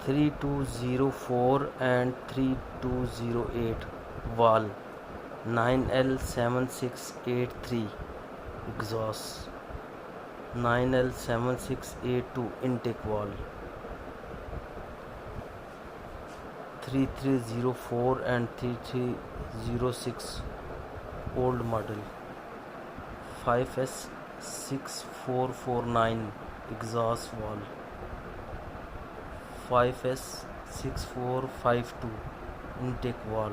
3204 and 3208 wall, 9L7683 exhaust, 9L7682 intake wall, 3304 and 3306 old model, 5S6449 exhaust wall, 5S6452 intake wall,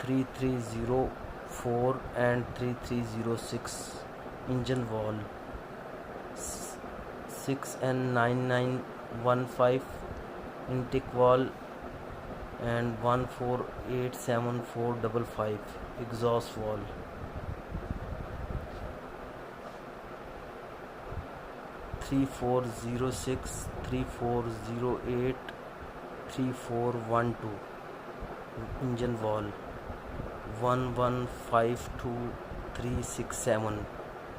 3304 and 3306 engine wall, 6N9915 intake wall and 1487455 exhaust wall, 3406, 3408, 3412 engine wall, 1152367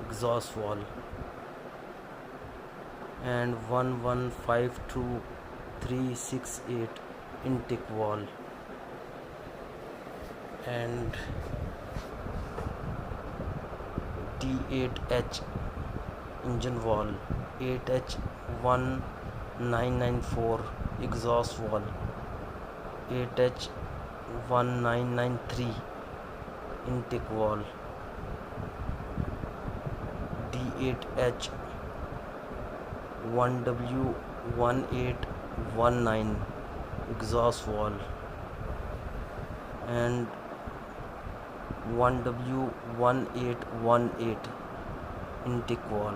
exhaust wall and 1152368 intake wall and D8H engine wall, 8H1994 exhaust wall, 8H1993 intake wall, D8H 1W1819 exhaust wall and 1W1818 intake wall.